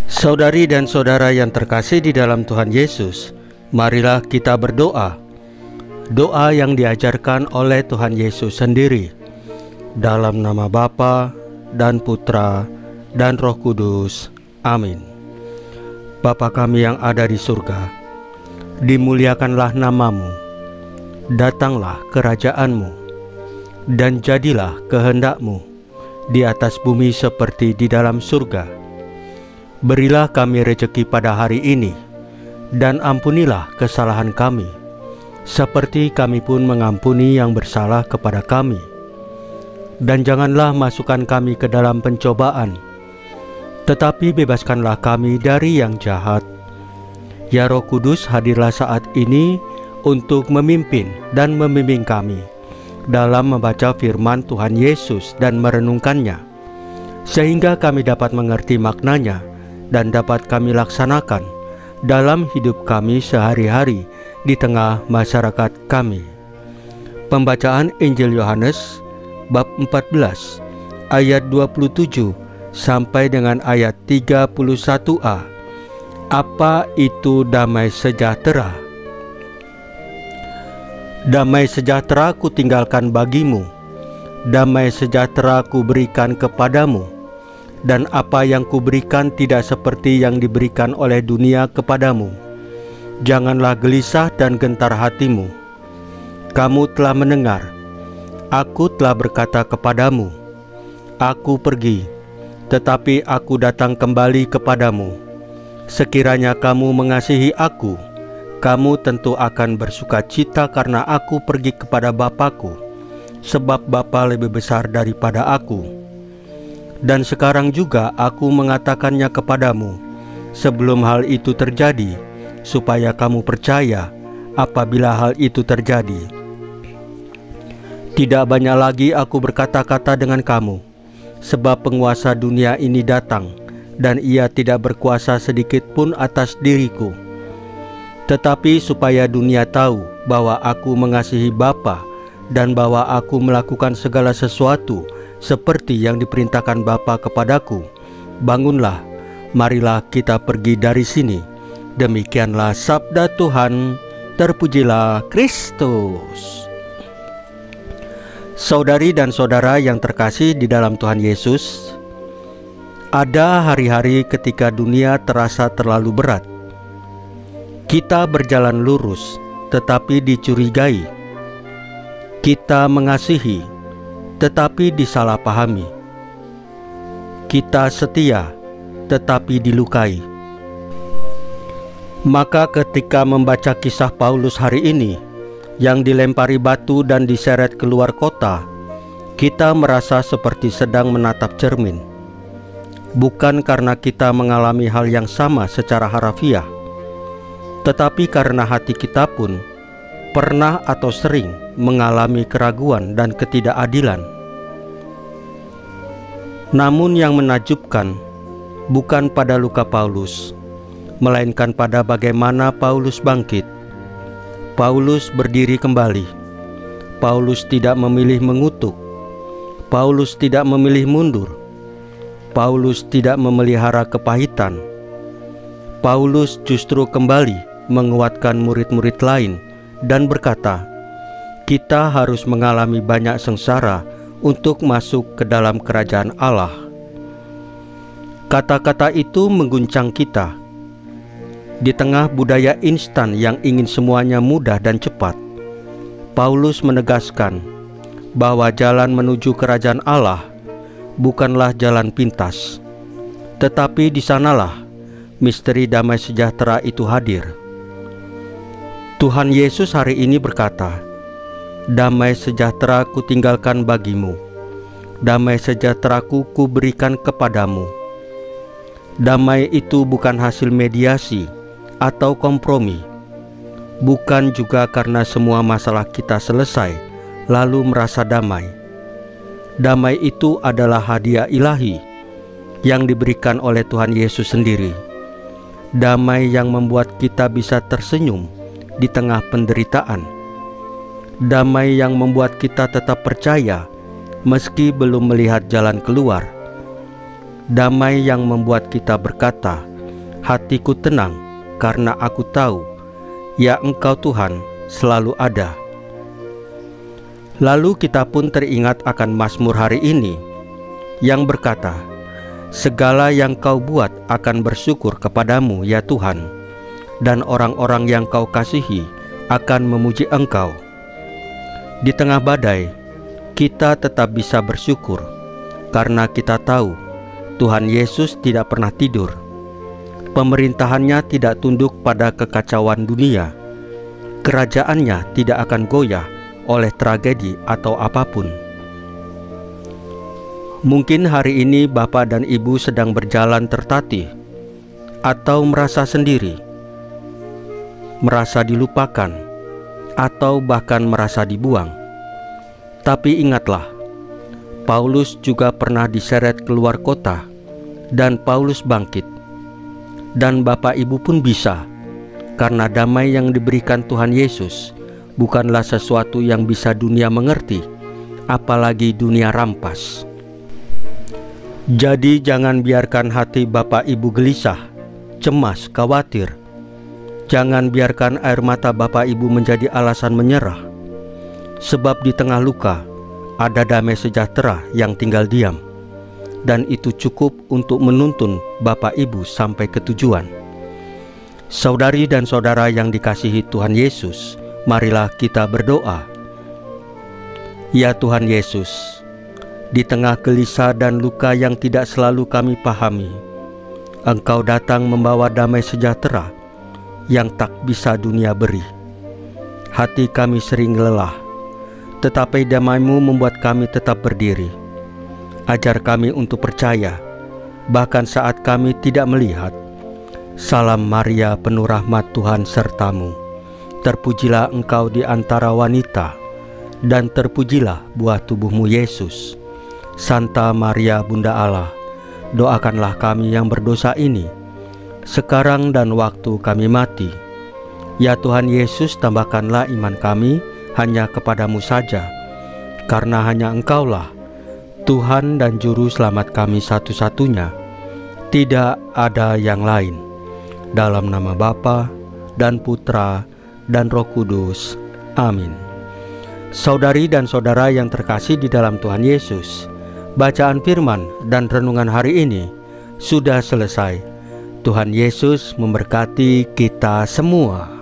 Saudari dan saudara yang terkasih di dalam Tuhan Yesus, marilah kita berdoa. Doa yang diajarkan oleh Tuhan Yesus sendiri. Dalam nama Bapa dan Putra dan Roh Kudus. Amin. Bapa kami yang ada di surga, dimuliakanlah namamu. Datanglah kerajaanmu, dan jadilah kehendakmu di atas bumi seperti di dalam surga. Berilah kami rejeki pada hari ini, dan ampunilah kesalahan kami, seperti kami pun mengampuni yang bersalah kepada kami. Dan janganlah masukkan kami ke dalam pencobaan, tetapi bebaskanlah kami dari yang jahat. Ya Roh Kudus, hadirlah saat ini untuk memimpin dan membimbing kami dalam membaca firman Tuhan Yesus dan merenungkannya, sehingga kami dapat mengerti maknanya dan dapat kami laksanakan dalam hidup kami sehari-hari di tengah masyarakat kami. Pembacaan Injil Yohanes bab 14 ayat 27 sampai dengan ayat 31a. Apa itu damai sejahtera? Damai sejahtera ku tinggalkan bagimu, damai sejahtera ku berikan kepadamu, dan apa yang kuberikan tidak seperti yang diberikan oleh dunia kepadamu. Janganlah gelisah dan gentar hatimu. Kamu telah mendengar, aku telah berkata kepadamu, aku pergi, tetapi aku datang kembali kepadamu. Sekiranya kamu mengasihi aku, kamu tentu akan bersuka cita karena aku pergi kepada Bapa-Ku, sebab Bapa lebih besar daripada aku. Dan sekarang juga aku mengatakannya kepadamu, sebelum hal itu terjadi, supaya kamu percaya apabila hal itu terjadi. Tidak banyak lagi aku berkata-kata dengan kamu, sebab penguasa dunia ini datang, dan ia tidak berkuasa sedikit pun atas diriku. Tetapi supaya dunia tahu bahwa aku mengasihi Bapa, dan bahwa aku melakukan segala sesuatu seperti yang diperintahkan Bapa kepadaku, bangunlah, marilah kita pergi dari sini. Demikianlah sabda Tuhan. Terpujilah Kristus. Saudari dan saudara yang terkasih di dalam Tuhan Yesus, ada hari-hari ketika dunia terasa terlalu berat. Kita berjalan lurus, tetapi dicurigai. Kita mengasihi, tetapi disalahpahami. Kita setia, tetapi dilukai. Maka ketika membaca kisah Paulus hari ini, yang dilempari batu dan diseret keluar kota, kita merasa seperti sedang menatap cermin. Bukan karena kita mengalami hal yang sama secara harafiah, tetapi karena hati kita pun pernah atau sering mengalami keraguan dan ketidakadilan. Namun yang menakjubkan bukan pada luka Paulus, melainkan pada bagaimana Paulus bangkit. Paulus berdiri kembali. Paulus tidak memilih mengutuk. Paulus tidak memilih mundur. Paulus tidak memelihara kepahitan. Paulus justru kembali menguatkan murid-murid lain dan berkata, kita harus mengalami banyak sengsara untuk masuk ke dalam kerajaan Allah. Kata-kata itu mengguncang kita. Di tengah budaya instan yang ingin semuanya mudah dan cepat, Paulus menegaskan bahwa jalan menuju kerajaan Allah bukanlah jalan pintas, tetapi di sanalah misteri damai sejahtera itu hadir. Tuhan Yesus hari ini berkata, damai sejahtera ku tinggalkan bagimu, damai sejahteraku ku berikan kepadamu. Damai itu bukan hasil mediasi atau kompromi, bukan juga karena semua masalah kita selesai lalu merasa damai. Damai itu adalah hadiah ilahi yang diberikan oleh Tuhan Yesus sendiri. Damai yang membuat kita bisa tersenyum di tengah penderitaan. Damai yang membuat kita tetap percaya meski belum melihat jalan keluar. Damai yang membuat kita berkata hatiku tenang karena aku tahu, ya Engkau Tuhan selalu ada. Lalu kita pun teringat akan Mazmur hari ini yang berkata, segala yang Kau buat akan bersyukur kepadamu ya Tuhan, dan orang-orang yang Kau kasihi akan memuji Engkau. Di tengah badai, kita tetap bisa bersyukur karena kita tahu Tuhan Yesus tidak pernah tidur. Pemerintahannya tidak tunduk pada kekacauan dunia. Kerajaannya tidak akan goyah oleh tragedi atau apapun. Mungkin hari ini Bapak dan Ibu sedang berjalan tertatih, atau merasa sendiri, merasa dilupakan, atau bahkan merasa dibuang. Tapi ingatlah, Paulus juga pernah diseret keluar kota, dan Paulus bangkit. Dan Bapak Ibu pun bisa, karena damai yang diberikan Tuhan Yesus bukanlah sesuatu yang bisa dunia mengerti, apalagi dunia rampas. Jadi jangan biarkan hati Bapak Ibu gelisah, cemas, khawatir. Jangan biarkan air mata Bapak Ibu menjadi alasan menyerah. Sebab di tengah luka ada damai sejahtera yang tinggal diam, dan itu cukup untuk menuntun Bapak Ibu sampai ke tujuan. Saudari dan saudara yang dikasihi Tuhan Yesus, marilah kita berdoa. Ya Tuhan Yesus, di tengah gelisah dan luka yang tidak selalu kami pahami, Engkau datang membawa damai sejahtera yang tak bisa dunia beri. Hati kami sering lelah, tetapi damai-Mu membuat kami tetap berdiri. Ajar kami untuk percaya, bahkan saat kami tidak melihat. Salam Maria, penuh rahmat, Tuhan sertamu. Terpujilah Engkau di antara wanita, dan terpujilah buah tubuh-Mu Yesus. Santa Maria Bunda Allah, doakanlah kami yang berdosa ini, sekarang dan waktu kami mati. Ya Tuhan Yesus, tambahkanlah iman kami hanya kepadamu saja, karena hanya Engkaulah Tuhan dan Juru Selamat kami satu-satunya. Tidak ada yang lain. Dalam nama Bapa dan Putra dan Roh Kudus. Amin. Saudari dan saudara yang terkasih di dalam Tuhan Yesus, bacaan firman dan renungan hari ini sudah selesai. Tuhan Yesus memberkati kita semua.